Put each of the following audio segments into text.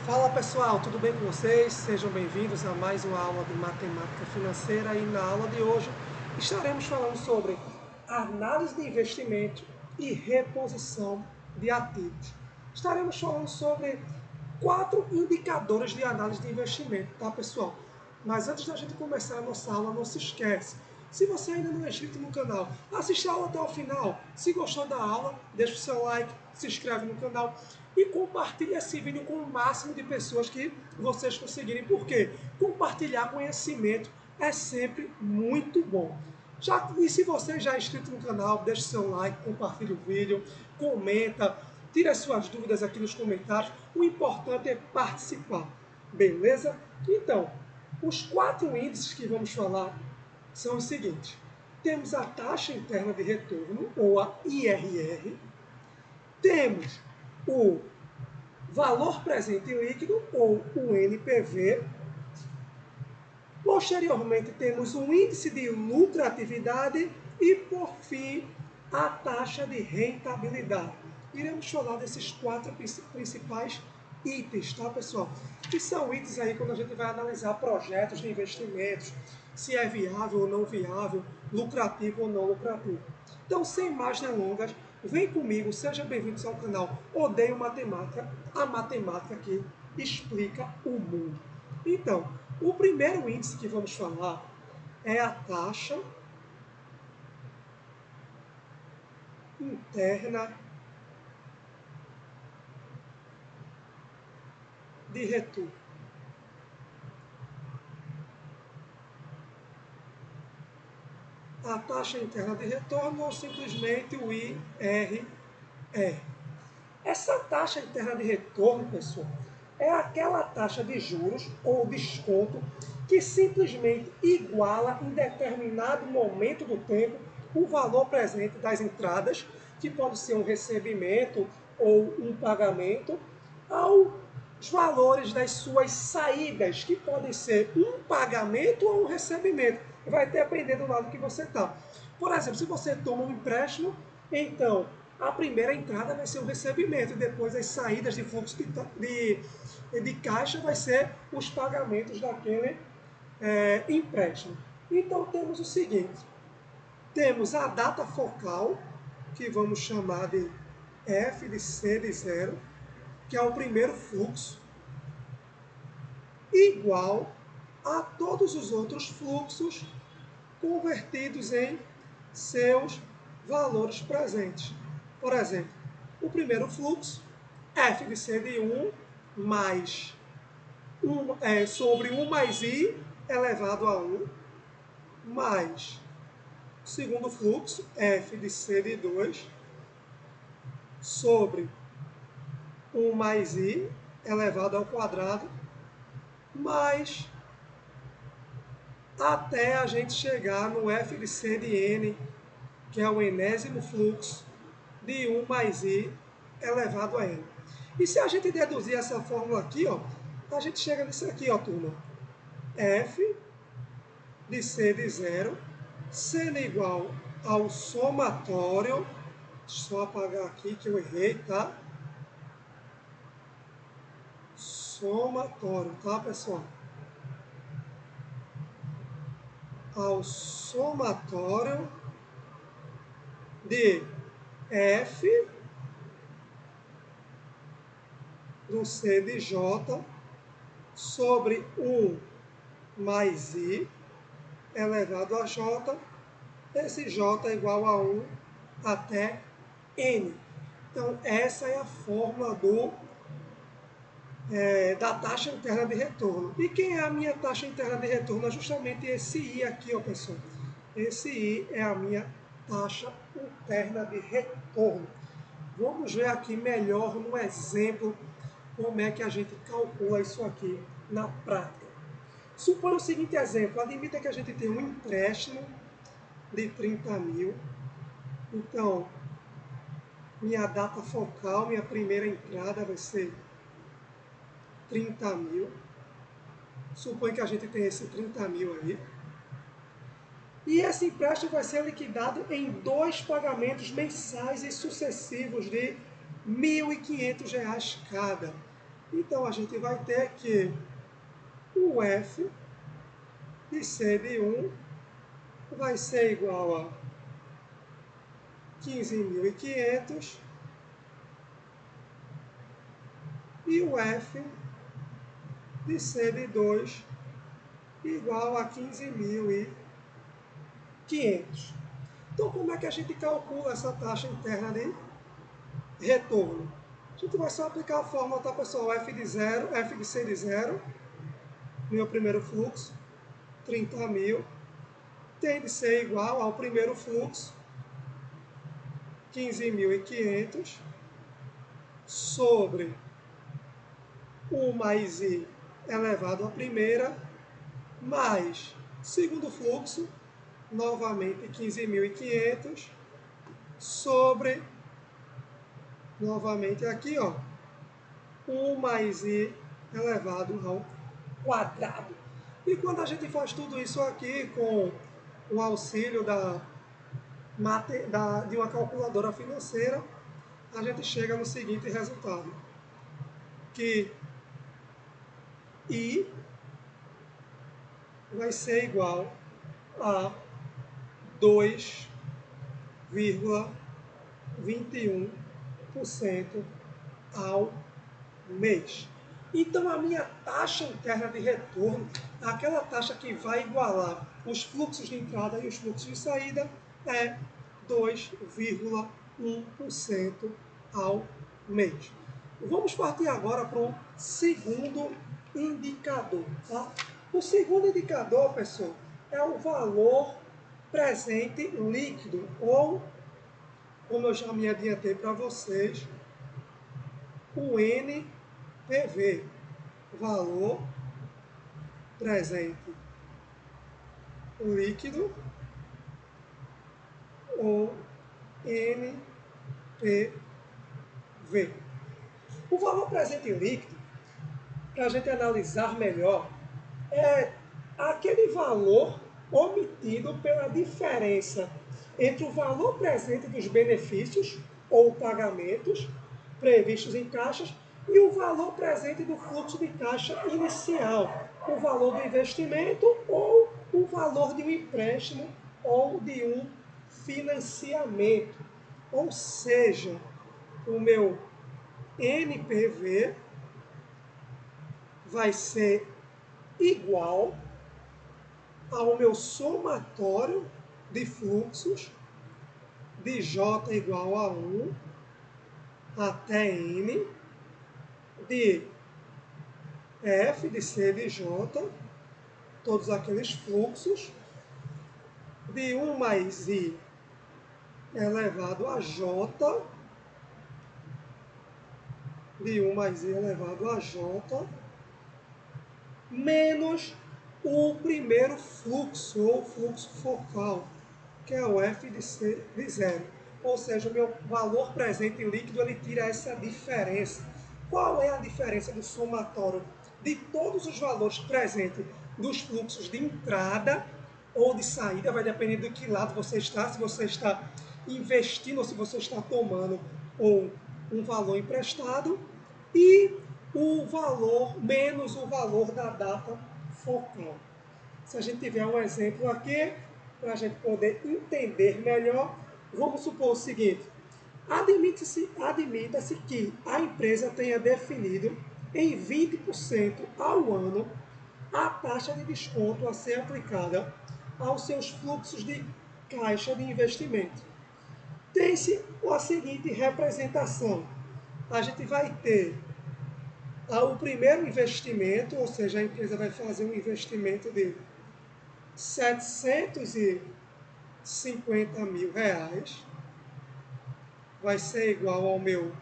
Fala pessoal, tudo bem com vocês? Sejam bem-vindos a mais uma aula de matemática financeira e na aula de hoje estaremos falando sobre análise de investimento e reposição de ativos. Estaremos falando sobre 4 indicadores de análise de investimento, tá pessoal? Mas antes da gente começar a nossa aula, não se esquece. Se você ainda não é inscrito no canal, assista a aula até o final. Se gostou da aula, deixa o seu like, se inscreve no canal e compartilhe esse vídeo com o máximo de pessoas que vocês conseguirem. Por quê? Compartilhar conhecimento é sempre muito bom. E se você já é inscrito no canal, deixe seu like, compartilhe o vídeo, comenta, tire as suas dúvidas aqui nos comentários. O importante é participar, beleza? Então, os 4 índices que vamos falar são os seguintes. Temos a taxa interna de retorno, ou a IRR. Temos o valor presente líquido, ou o NPV. Posteriormente, temos o índice de lucratividade e, por fim, a taxa de rentabilidade. Iremos falar desses 4 principais itens, tá, pessoal? Que são itens aí quando a gente vai analisar projetos de investimentos, se é viável ou não viável, lucrativo ou não lucrativo. Então, sem mais delongas, vem comigo, seja bem-vindos ao canal Odeio Matemática, a matemática que explica o mundo. Então, o primeiro índice que vamos falar é a taxa interna de retorno. A taxa interna de retorno ou simplesmente o IRR. Essa taxa interna de retorno, pessoal, é aquela taxa de juros ou desconto que simplesmente iguala em determinado momento do tempo o valor presente das entradas, que pode ser um recebimento ou um pagamento, aos valores das suas saídas, que podem ser um pagamento ou um recebimento. Vai depender do lado que você está. Por exemplo, se você toma um empréstimo, então a primeira entrada vai ser o recebimento, e depois as saídas de fluxo de caixa vai ser os pagamentos daquele empréstimo. Então temos o seguinte, temos a data focal, que vamos chamar de F de C de 0, que é o primeiro fluxo, igual a todos os outros fluxos convertidos em seus valores presentes. Por exemplo, o primeiro fluxo, F de C de 1 mais sobre 1 mais I elevado a 1, mais o segundo fluxo, F de C de 2, sobre 1 mais I elevado ao quadrado, mais até a gente chegar no F de C de N, que é o enésimo fluxo de 1 mais I elevado a N. E se a gente deduzir essa fórmula aqui, ó, a gente chega nisso aqui, ó, turma. F de C de 0 sendo igual ao somatório, só apagar aqui que eu errei, tá? Somatório, tá, pessoal? Ao somatório de F do C de J sobre 1 mais I elevado a J, esse J é igual a 1 até N. Então, essa é a fórmula da taxa interna de retorno. E quem é a minha taxa interna de retorno? É justamente esse I aqui, ó, pessoal. Esse I é a minha taxa interna de retorno. Vamos ver aqui melhor no exemplo como é que a gente calcula isso aqui na prática. Suponha o seguinte exemplo, admita que a gente tem um empréstimo de 30 mil. Então, minha data focal, minha primeira entrada vai ser 30 mil. Suponha que a gente tem esse 30 mil aí. E esse empréstimo vai ser liquidado em 2 pagamentos mensais e sucessivos de R$ 1.500 cada. Então, a gente vai ter que o F de C de 1 vai ser igual a 15.500 e o F de C de 2 igual a 15.500. Então, como é que a gente calcula essa taxa interna de retorno? A gente vai só aplicar a fórmula, tá, pessoal? F de C de 0, meu primeiro fluxo, 30.000, tem de ser igual ao primeiro fluxo, 15.500, sobre 1 mais I elevado à primeira, mais segundo fluxo, novamente 15.500, sobre, novamente aqui, ó, 1 mais I elevado ao quadrado. E quando a gente faz tudo isso aqui com o auxílio de uma calculadora financeira, a gente chega no seguinte resultado, que I vai ser igual a 2,21% ao mês. Então, a minha taxa interna de retorno, aquela taxa que vai igualar os fluxos de entrada e os fluxos de saída, é 2,1% ao mês. Vamos partir agora para o segundo indicador. Tá? O segundo indicador, pessoal, é o valor presente líquido, ou, como eu já me adiantei para vocês, o NPV, valor presente líquido, ou NPV. O valor presente líquido, para a gente analisar melhor, é aquele valor obtido pela diferença entre o valor presente dos benefícios ou pagamentos previstos em caixas e o valor presente do fluxo de caixa inicial, o valor do investimento ou o valor de um empréstimo ou de um financiamento. Ou seja, o meu NPV vai ser igual ao meu somatório de fluxos de J igual a 1 até N de F de C de J, todos aqueles fluxos, de 1 mais I elevado a J, de 1 mais I elevado a J, menos o primeiro fluxo, ou fluxo focal, que é o F de C de 0. Ou seja, o meu valor presente líquido, ele tira essa diferença. Qual é a diferença do somatório de todos os valores presentes dos fluxos de entrada ou de saída? Vai depender do que lado você está, se você está investindo ou se você está tomando ou um valor emprestado, e o valor menos o valor da data focal. Se a gente tiver um exemplo aqui, para a gente poder entender melhor, vamos supor o seguinte: admita-se que a empresa tenha definido em 20% ao ano a taxa de desconto a ser aplicada aos seus fluxos de caixa de investimento. Tem-se a seguinte representação: a gente vai ter o primeiro investimento, ou seja, a empresa vai fazer um investimento de R$750.000, vai ser igual ao meu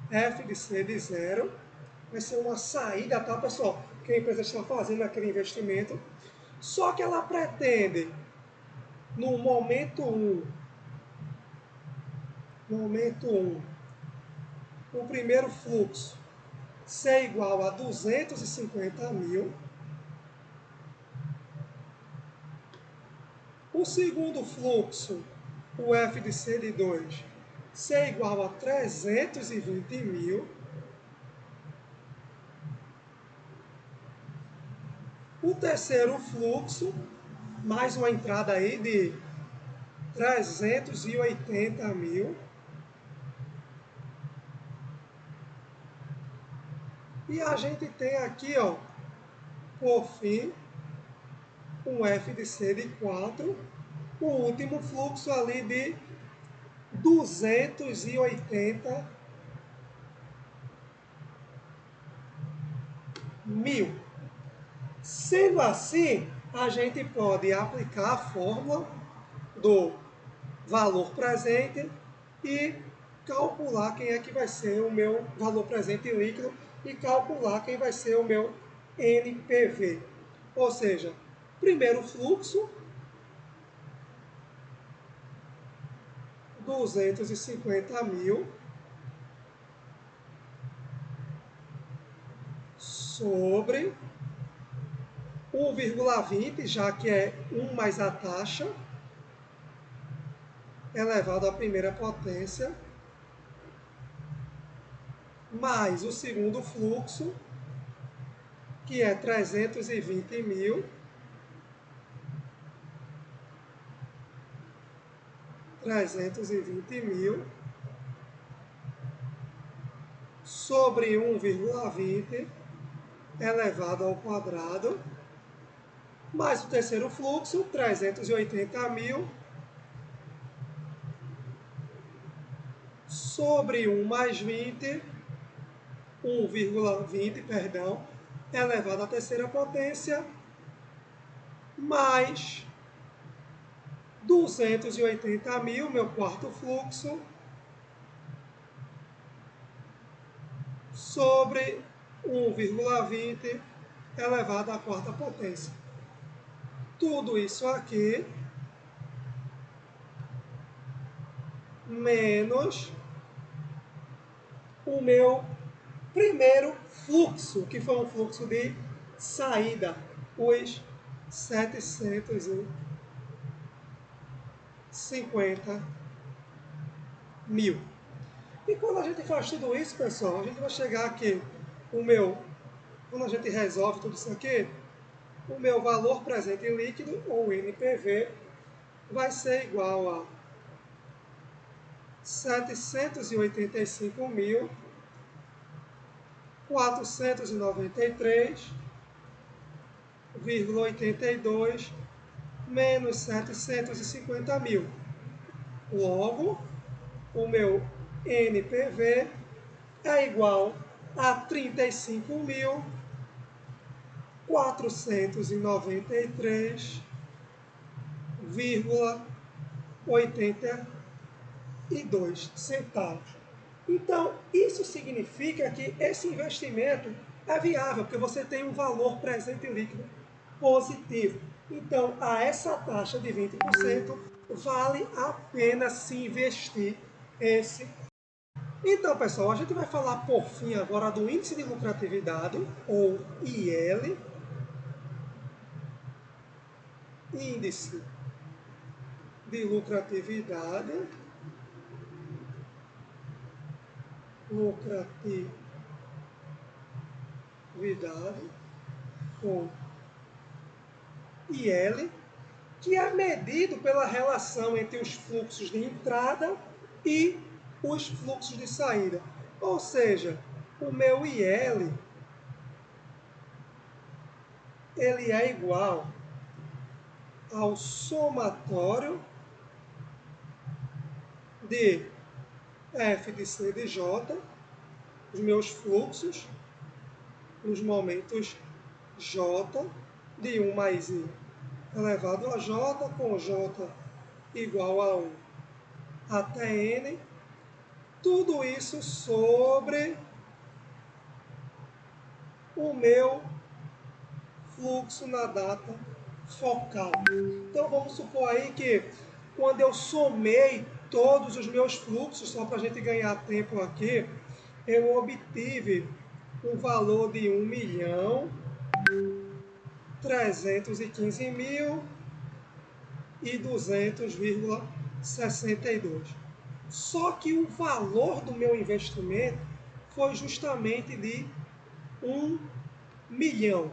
F de C de 0, vai ser uma saída, tá, pessoal? Que a empresa está fazendo aquele investimento, só que ela pretende, no momento 1, o primeiro fluxo ser igual a 250.000, o segundo fluxo, o F de C de 2, ser igual a 320.000, O terceiro fluxo, mais uma entrada aí de 380 mil. E a gente tem aqui, ó, por fim, um FDC de 4. O último fluxo ali de 280 mil. Sendo assim, a gente pode aplicar a fórmula do valor presente e calcular quem é que vai ser o meu valor presente líquido e calcular quem vai ser o meu NPV. Ou seja, primeiro fluxo, 250 mil sobre 1,20, já que é 1 mais a taxa, elevado à primeira potência, mais o segundo fluxo, que é 320 mil, sobre 1,20 elevado ao quadrado, mais o terceiro fluxo, 380 mil, sobre 1 mais 20, 1,20, perdão, elevado à terceira potência, mais 280 mil, meu quarto fluxo, sobre 1,20 elevado à quarta potência. Tudo isso aqui menos o meu primeiro fluxo, que foi um fluxo de saída, os 750 mil. E quando a gente faz tudo isso, pessoal, a gente vai chegar aqui, quando a gente resolve tudo isso aqui, o meu valor presente líquido, ou NPV, vai ser igual a 785.493,82 menos 750 mil. Logo, o meu NPV é igual a 35.493,82 centavos. Então, isso significa que esse investimento é viável, porque você tem um valor presente líquido positivo. Então, a essa taxa de 20%, vale a pena se investir esse. Então, pessoal, a gente vai falar por fim agora do índice de lucratividade, ou IL, índice de lucratividade, com IL, que é medido pela relação entre os fluxos de entrada e os fluxos de saída. Ou seja, o meu IL ele é igual ao somatório de F de C de J, os meus fluxos, nos momentos J, de 1 mais I elevado a J, com J igual a 1 até N, tudo isso sobre o meu fluxo na data focal. Então vamos supor aí que quando eu somei todos os meus fluxos, só para a gente ganhar tempo aqui, eu obtive um valor de 1.315.200,62. Só que o valor do meu investimento foi justamente de 1 milhão.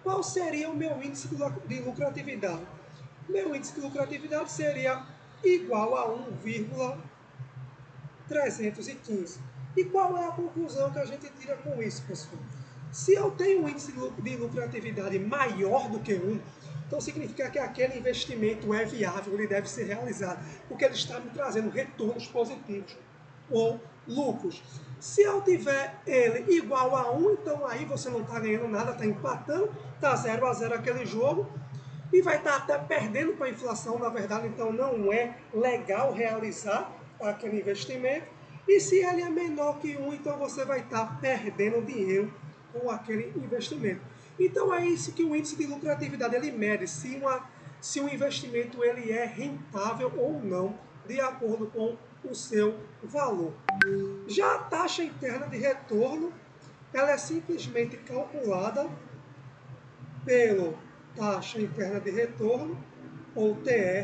qual seria o meu índice de lucratividade? Meu índice de lucratividade seria igual a 1,315. E qual é a conclusão que a gente tira com isso, pessoal? Se eu tenho um índice de lucratividade maior do que 1, então significa que aquele investimento é viável, ele deve ser realizado, porque ele está me trazendo retornos positivos ou lucros. Se eu tiver ele igual a 1, então aí você não está ganhando nada, está empatando, está 0 a 0 aquele jogo, e vai estar até perdendo para a inflação, na verdade, então não é legal realizar aquele investimento. E se ele é menor que 1, então você vai estar perdendo dinheiro com aquele investimento. Então é isso que o índice de lucratividade ele mede, se o investimento ele é rentável ou não, de acordo com o seu valor. Já a taxa interna de retorno, ela é simplesmente calculada pelo taxa interna de retorno, ou TR,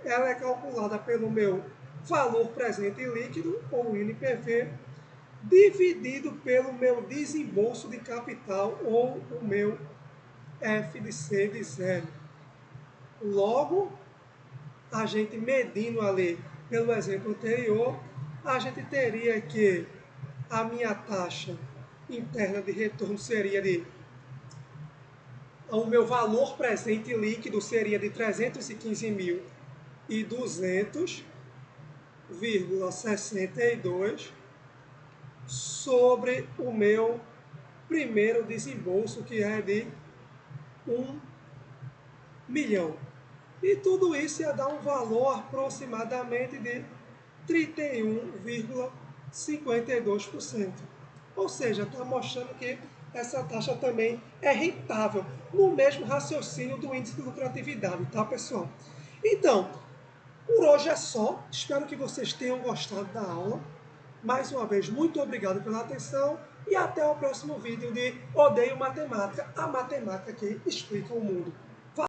ela é calculada pelo meu valor presente líquido, ou INPV, dividido pelo meu desembolso de capital, ou o meu F de C de zero. Logo, a gente medindo ali pelo exemplo anterior, a gente teria que a minha taxa interna de retorno seria de o meu valor presente líquido seria de 315.200,62 sobre o meu primeiro desembolso, que é de 1 milhão. E tudo isso ia dar um valor aproximadamente de 31,52%. Ou seja, está mostrando que essa taxa também é rentável, no mesmo raciocínio do índice de lucratividade, tá, pessoal? Então, por hoje é só. Espero que vocês tenham gostado da aula. Mais uma vez, muito obrigado pela atenção e até o próximo vídeo de Odeio Matemática, a matemática que explica o mundo.